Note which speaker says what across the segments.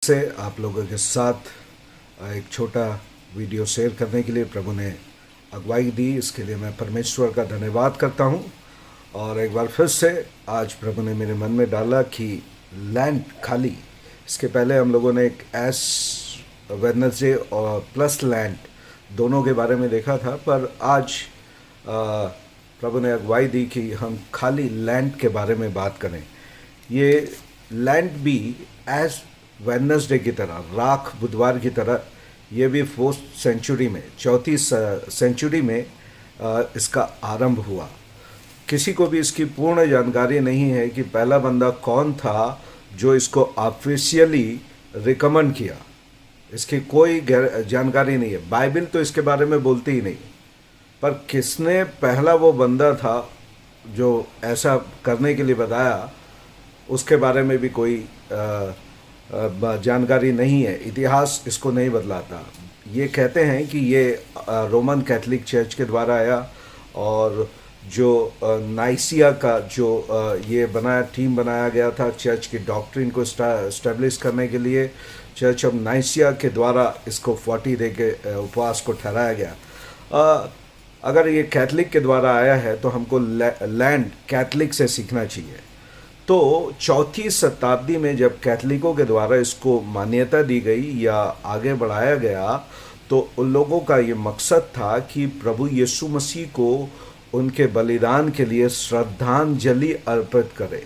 Speaker 1: से आप लोगों के साथ एक छोटा वीडियो शेयर करने के लिए प्रभु ने अगुवाई दी। इसके लिए मैं परमेश्वर का धन्यवाद करता हूँ। और एक बार फिर से आज प्रभु ने मेरे मन में डाला कि लैंड खाली। इसके पहले हम लोगों ने एक एस वेडनेसडे और प्लस लैंड दोनों के बारे में देखा था, पर आज प्रभु ने अगुवाई दी कि हम खाली लैंड के बारे में बात करें। ये लैंड भी एज वेडनेसडे की तरह, राख बुधवार की तरह, ये भी 4th सेंचुरी में, 4वीं सेंचुरी में इसका आरंभ हुआ। किसी को भी इसकी पूर्ण जानकारी नहीं है कि पहला बंदा कौन था जो इसको ऑफिशियली रिकमेंड किया। इसकी कोई जानकारी नहीं है। बाइबल तो इसके बारे में बोलती ही नहीं, पर किसने पहला वो बंदा था जो ऐसा करने के लिए बताया, उसके बारे में भी कोई जानकारी नहीं है। इतिहास इसको नहीं बदलाता। ये कहते हैं कि ये रोमन कैथोलिक चर्च के द्वारा आया, और जो नाइसिया का जो ये टीम बनाया गया था चर्च की डॉक्ट्रिन को स्टैब्लिश करने के लिए, चर्च ऑफ नाइसिया के द्वारा इसको 40 डे के उपवास को ठहराया गया। अगर ये कैथलिक के द्वारा आया है तो हमको लैंड कैथलिक से सीखना चाहिए। तो 4वीं शताब्दी में जब कैथलिकों के द्वारा इसको मान्यता दी गई या आगे बढ़ाया गया, तो उन लोगों का ये मकसद था कि प्रभु यीशु मसीह को उनके बलिदान के लिए श्रद्धांजलि अर्पित करे,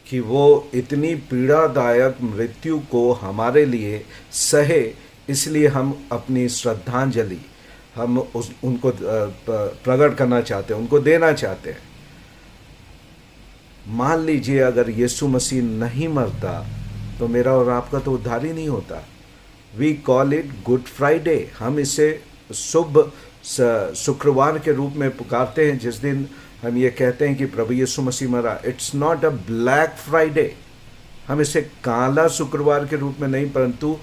Speaker 1: कि वो इतनी पीड़ादायक मृत्यु को हमारे लिए सहे। इसलिए हम अपनी श्रद्धांजलि हम उनको प्रकट करना चाहते हैं, उनको देना चाहते हैं। मान लीजिए अगर यीशु मसीह नहीं मरता तो मेरा और आपका तो उद्धार ही नहीं होता। We call it Good Friday. हम इसे शुभ शुक्रवार के रूप में पुकारते हैं, जिस दिन हम ये कहते हैं कि प्रभु यीशु मसीह मरा। It's not a black Friday. हम इसे काला शुक्रवार के रूप में नहीं, परंतु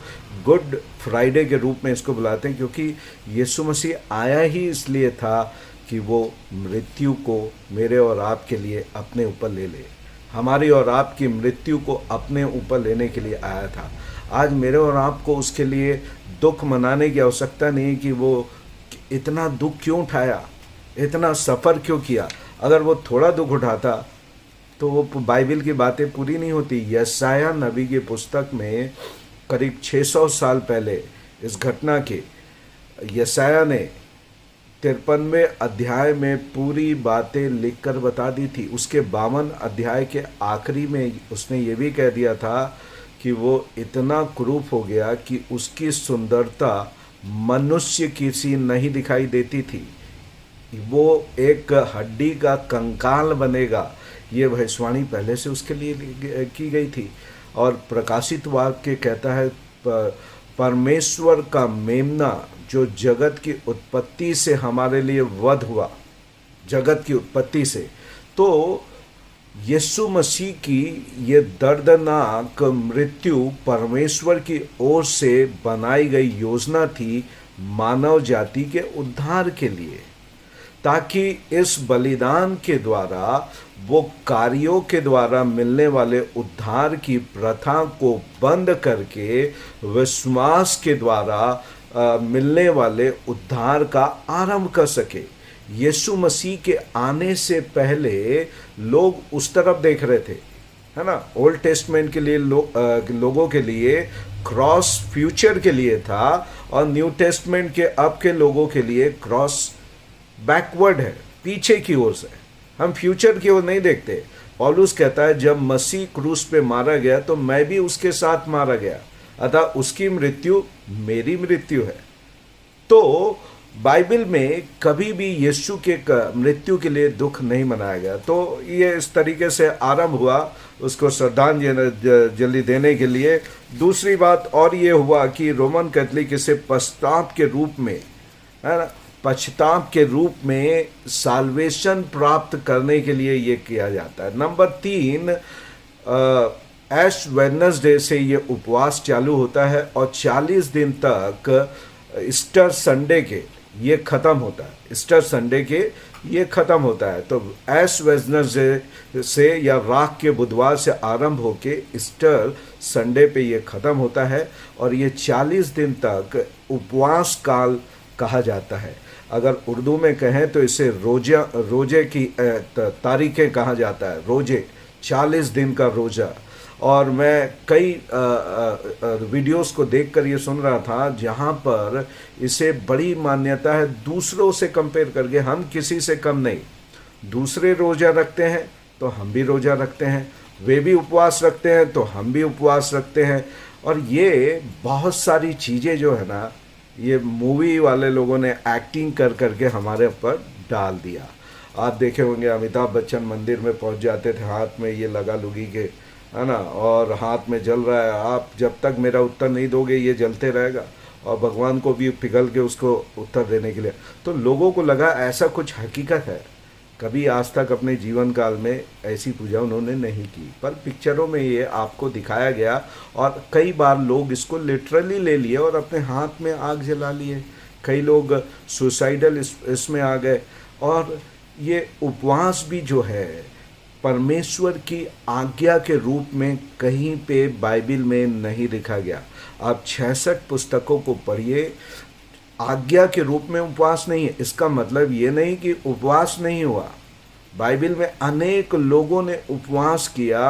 Speaker 1: गुड फ्राइडे के रूप में इसको बुलाते हैं, क्योंकि यीशु मसीह आया ही इसलिए था कि वो मृत्यु को मेरे और आपके लिए अपने ऊपर ले ले। हमारी और आपकी मृत्यु को अपने ऊपर लेने के लिए आया था। आज मेरे और आपको उसके लिए दुख मनाने की आवश्यकता नहीं कि वो इतना दुख क्यों उठाया, इतना सफ़र क्यों किया। अगर वो थोड़ा दुख उठाता तो वो बाइबल की बातें पूरी नहीं होती। यशाया नबी की पुस्तक में करीब 600 साल पहले इस घटना के यशाया ने 53वें अध्याय में पूरी बातें लिखकर बता दी थी। उसके 52 अध्याय के आखिरी में उसने ये भी कह दिया था कि वो इतना क्रूप हो गया कि उसकी सुंदरता मनुष्य की सी नहीं दिखाई देती थी। वो एक हड्डी का कंकाल बनेगा। ये भविष्यवाणी पहले से उसके लिए की गई थी। और प्रकाशित वाक्य कहता है परमेश्वर का मेमना जो जगत की उत्पत्ति से हमारे लिए वध हुआ, जगत की उत्पत्ति से। तो यीशु मसीह की ये दर्दनाक मृत्यु परमेश्वर की ओर से बनाई गई योजना थी मानव जाति के उद्धार के लिए, ताकि इस बलिदान के द्वारा, वो कार्यों के द्वारा मिलने वाले उद्धार की प्रथा को बंद करके विश्वास के द्वारा मिलने वाले उद्धार का आरंभ कर सके। यीशु मसीह के आने से पहले लोग उस तरफ देख रहे थे, है ना। ओल्ड टेस्टमेंट के लिए लोगों के लिए क्रॉस फ्यूचर के लिए था, और न्यू टेस्टमेंट के अब के लोगों के लिए क्रॉस बैकवर्ड है, पीछे की ओर से। हम फ्यूचर की ओर नहीं देखते। पौलुस कहता है जब मसीह क्रूस पे मारा गया तो मैं भी उसके साथ मारा गया, अतः उसकी मृत्यु मेरी मृत्यु है। तो बाइबल में कभी भी यीशु के मृत्यु के लिए दुख नहीं मनाया गया। तो ये इस तरीके से आरंभ हुआ उसको श्रद्धांजलि देने के लिए। दूसरी बात और ये हुआ कि रोमन कैथोलिक इसे पश्चाताप के रूप में, है ना, पश्चाताप के रूप में साल्वेशन प्राप्त करने के लिए ये किया जाता है। नंबर 3, ऐश वेडनेसडे से ये उपवास चालू होता है और 40 दिन तक ईस्टर संडे के ये ख़त्म होता है, ईस्टर संडे के ये ख़त्म होता है। तो ऐश वेडनेसडे से या राख के बुधवार से आरंभ होके ईस्टर संडे पे ये ख़त्म होता है और ये 40 दिन तक उपवास काल कहा जाता है। अगर उर्दू में कहें तो इसे रोजे की तारीखें कहा जाता है, रोजे, 40 दिन का रोज़ा। और मैं कई वीडियोस को देखकर ये सुन रहा था जहाँ पर इसे बड़ी मान्यता है दूसरों से कंपेयर करके। हम किसी से कम नहीं, दूसरे रोज़ा रखते हैं तो हम भी रोज़ा रखते हैं, वे भी उपवास रखते हैं तो हम भी उपवास रखते हैं। और ये बहुत सारी चीज़ें जो है ना, ये मूवी वाले लोगों ने एक्टिंग कर करके हमारे ऊपर डाल दिया। आप देखे होंगे अमिताभ बच्चन मंदिर में पहुंच जाते थे, हाथ में ये लगा लुगी के, है ना, और हाथ में जल रहा है, आप जब तक मेरा उत्तर नहीं दोगे ये जलते रहेगा, और भगवान को भी पिघल के उसको उत्तर देने के लिए। तो लोगों को लगा ऐसा कुछ हकीकत है। कभी आज तक अपने जीवन काल में ऐसी पूजा उन्होंने नहीं की, पर पिक्चरों में ये आपको दिखाया गया और कई बार लोग इसको लिटरली ले लिए और अपने हाथ में आग जला लिए। कई लोग सुसाइडल इसमें आ गए। और ये उपवास भी जो है परमेश्वर की आज्ञा के रूप में कहीं पे बाइबल में नहीं लिखा गया। आप 66 पुस्तकों को पढ़िए, आज्ञा के रूप में उपवास नहीं है। इसका मतलब ये नहीं कि उपवास नहीं हुआ। बाइबल में अनेक लोगों ने उपवास किया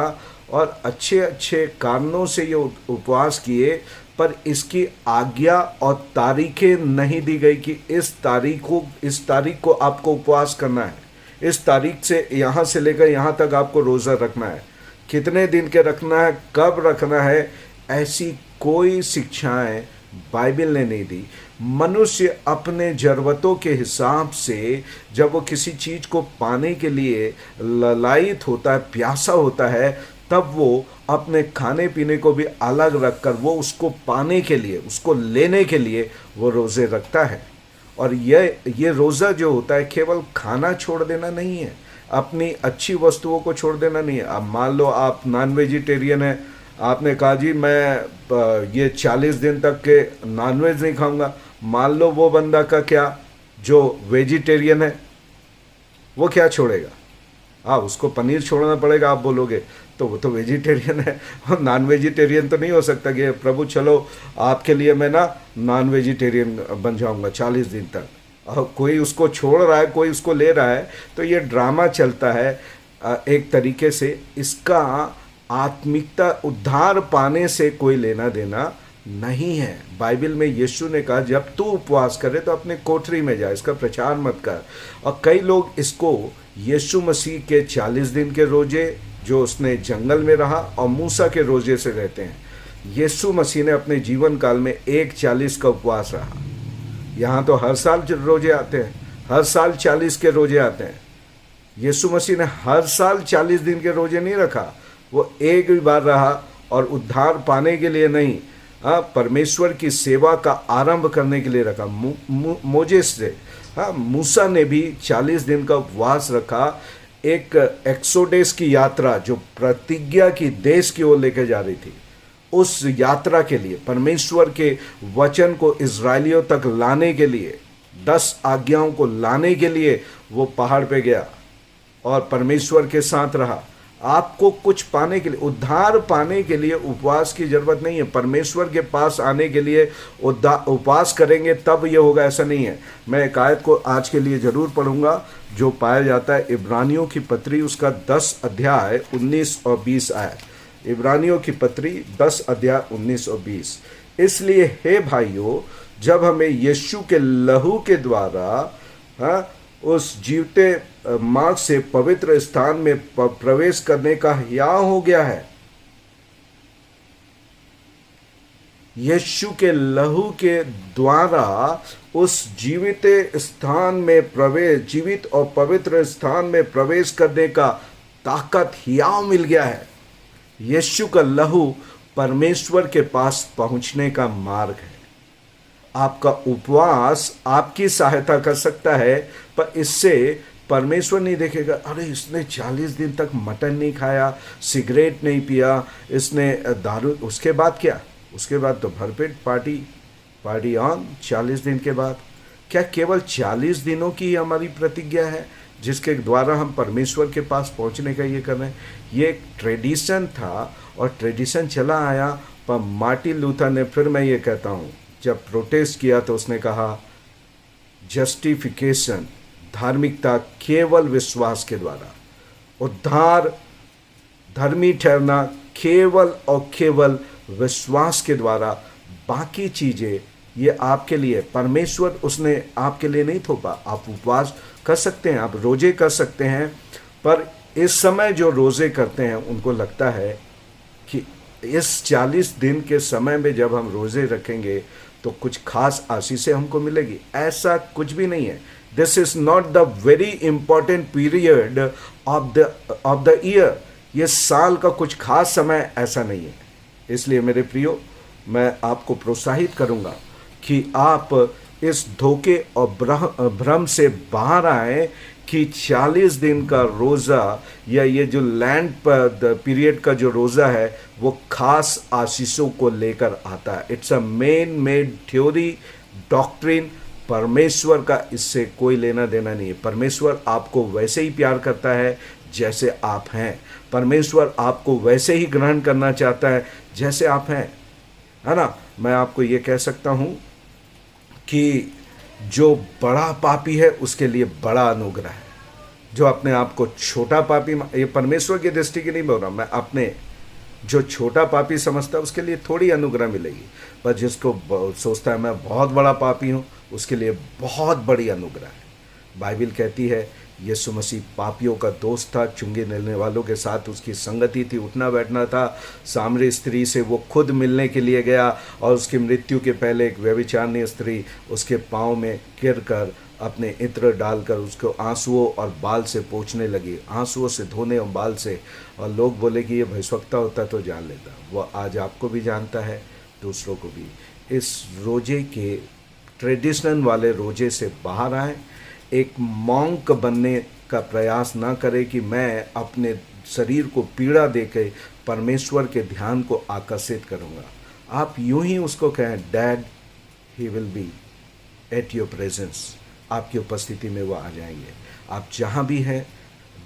Speaker 1: और अच्छे अच्छे कारणों से ये उपवास किए, पर इसकी आज्ञा और तारीखें नहीं दी गई कि इस तारीख को आपको उपवास करना है, इस तारीख से यहाँ से लेकर यहाँ तक आपको रोज़ा रखना है, कितने दिन के रखना है, कब रखना है। ऐसी कोई शिक्षाएं बाइबल ने नहीं दी। मनुष्य अपने ज़रूरतों के हिसाब से जब वो किसी चीज़ को पाने के लिए ललायित होता है, प्यासा होता है, तब वो अपने खाने पीने को भी अलग रखकर वो उसको पाने के लिए, उसको लेने के लिए वो रोज़े रखता है। और ये रोज़ा जो होता है केवल खाना छोड़ देना नहीं है, अपनी अच्छी वस्तुओं को छोड़ देना नहीं है। अब मान लो आप नॉन वेजिटेरियन हैं, आपने कहा जी मैं ये 40 दिन तक के नॉनवेज नहीं खाऊंगा। मान लो वो बंदा का क्या जो वेजिटेरियन है वो क्या छोड़ेगा? उसको पनीर छोड़ना पड़ेगा, आप बोलोगे तो वो तो वेजिटेरियन है, और नॉन वेजिटेरियन तो नहीं हो सकता कि प्रभु चलो आपके लिए मैं ना नॉन वेजिटेरियन बन जाऊंगा 40 दिन तक। और कोई उसको छोड़ रहा है, कोई उसको ले रहा है, तो ये ड्रामा चलता है एक तरीके से। इसका आत्मिकता उद्धार पाने से कोई लेना देना नहीं है। बाइबल में यीशु ने कहा जब तू उपवास करे तो अपने कोठरी में जा, इसका प्रचार मत कर। और कई लोग इसको यीशु मसीह के 40 दिन के रोजे जो उसने जंगल में रहा और मूसा के रोजे से रहते हैं। यीशु मसीह ने अपने जीवन काल में एक 40 का उपवास रहा। यहाँ तो हर साल रोजे आते हैं, हर साल 40 के रोजे आते हैं। यीशु मसीह ने हर साल 40 दिन के रोजे नहीं रखा, वो एक भी बार रहा, और उद्धार पाने के लिए नहीं, परमेश्वर की सेवा का आरंभ करने के लिए रखा। मोजेस से मूसा ने भी 40 दिन का उपवास रखा। एक एक्सोडेस की यात्रा जो प्रतिज्ञा की देश की ओर लेकर जा रही थी, उस यात्रा के लिए परमेश्वर के वचन को इजरायलियों तक लाने के लिए, 10 आज्ञाओं को लाने के लिए वो पहाड़ पे गया और परमेश्वर के साथ रहा। आपको कुछ पाने के लिए, उद्धार पाने के लिए उपवास की जरूरत नहीं है। परमेश्वर के पास आने के लिए उपवास करेंगे तब ये होगा, ऐसा नहीं है। मैं एक आयत को आज के लिए जरूर पढ़ूंगा जो पाया जाता है इब्रानियों की पत्री, उसका 10 अध्याय 19 और 20 आयत। इब्रानियों की पत्री 10 अध्याय 19 और 20। इसलिए हे भाइयों, जब हमें यीशु के लहू के द्वारा उस जीवते मार्ग से पवित्र स्थान में प्रवेश करने का हियाव हो गया है, यीशु के लहू के द्वारा उस जीवित स्थान में प्रवेश, जीवित और पवित्र स्थान में प्रवेश करने का ताकत हियाव मिल गया है। यीशु का लहू परमेश्वर के पास पहुंचने का मार्ग है। आपका उपवास आपकी सहायता कर सकता है, पर इससे परमेश्वर नहीं देखेगा अरे इसने 40 दिन तक मटन नहीं खाया, सिगरेट नहीं पिया, इसने दारू, उसके बाद क्या? उसके बाद तो भरपेट पार्टी ऑन 40 दिन के बाद। क्या केवल 40 दिनों की ही हमारी प्रतिज्ञा है जिसके द्वारा हम परमेश्वर के पास पहुंचने का ये कर रहे हैं? ये एक ट्रेडिशन था और ट्रेडिशन चला आया, पर मार्टिन लूथर ने, फिर मैं ये कहता हूँ, जब प्रोटेस्ट किया तो उसने कहा जस्टिफिकेशन, धार्मिकता केवल विश्वास के द्वारा, उद्धार, धर्मी ठहरना केवल और केवल विश्वास के द्वारा, बाकी चीज़ें ये आपके लिए, परमेश्वर उसने आपके लिए नहीं थोपा। आप उपवास कर सकते हैं, आप रोजे कर सकते हैं, पर इस समय जो रोजे करते हैं उनको लगता है कि इस 40 दिन के समय में जब हम रोजे रखेंगे तो कुछ खास आशीषें हमको मिलेगी। ऐसा कुछ भी नहीं है। This is not the very important period of the year. ये साल का कुछ खास समय ऐसा नहीं है। इसलिए मेरे प्रियो, मैं आपको प्रोत्साहित करूंगा कि आप इस धोखे और भ्रम से बाहर आए कि 40 दिन का रोज़ा या ये जो लैंड पर पीरियड का जो रोज़ा है वो खास आशीषों को लेकर आता है। It's a main made theory, doctrine. परमेश्वर का इससे कोई लेना देना नहीं है। परमेश्वर आपको वैसे ही प्यार करता है जैसे आप हैं। परमेश्वर आपको वैसे ही ग्रहण करना चाहता है जैसे आप हैं, है ना। मैं आपको ये कह सकता हूँ कि जो बड़ा पापी है उसके लिए बड़ा अनुग्रह है। जो अपने आप को छोटा पापी, ये परमेश्वर की दृष्टि की नहीं बोल रहा मैं, अपने जो छोटा पापी समझता है उसके लिए थोड़ी अनुग्रह मिलेगी, पर जिसको सोचता है मैं बहुत बड़ा पापी हूँ उसके लिए बहुत बड़ी अनुग्रह है। बाइबल कहती है यीशु मसीह पापियों का दोस्त था, चुंगी लेने वालों के साथ उसकी संगति थी, उठना बैठना था। सामरी स्त्री से वो खुद मिलने के लिए गया और उसकी मृत्यु के पहले एक व्यभिचारिणी स्त्री उसके पाँव में गिर कर अपने इत्र डालकर उसको आंसुओं और बाल से पोंछने लगी, आंसुओं से धोने और बाल से। और लोग बोले कि ये भविष्यवक्ता होता तो जान लेता। वो आज आपको भी जानता है, दूसरों को भी। इस रोजे के, ट्रेडिशनल वाले रोजे से बाहर आए। एक मॉन्क बनने का प्रयास ना करें कि मैं अपने शरीर को पीड़ा देकर परमेश्वर के ध्यान को आकर्षित करूँगा। आप यूं ही उसको कहें, dad he will be at your presence. आपकी उपस्थिति में वो आ जाएंगे। आप जहाँ भी हैं,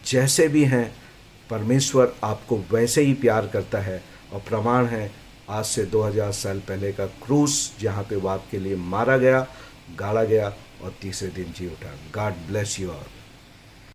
Speaker 1: जैसे भी हैं, परमेश्वर आपको वैसे ही प्यार करता है। और प्रमाण है आज से 2000 साल पहले का क्रूस, जहाँ पे वो आपके लिए मारा गया, गाड़ा गया और तीसरे दिन जी उठा। God bless you all.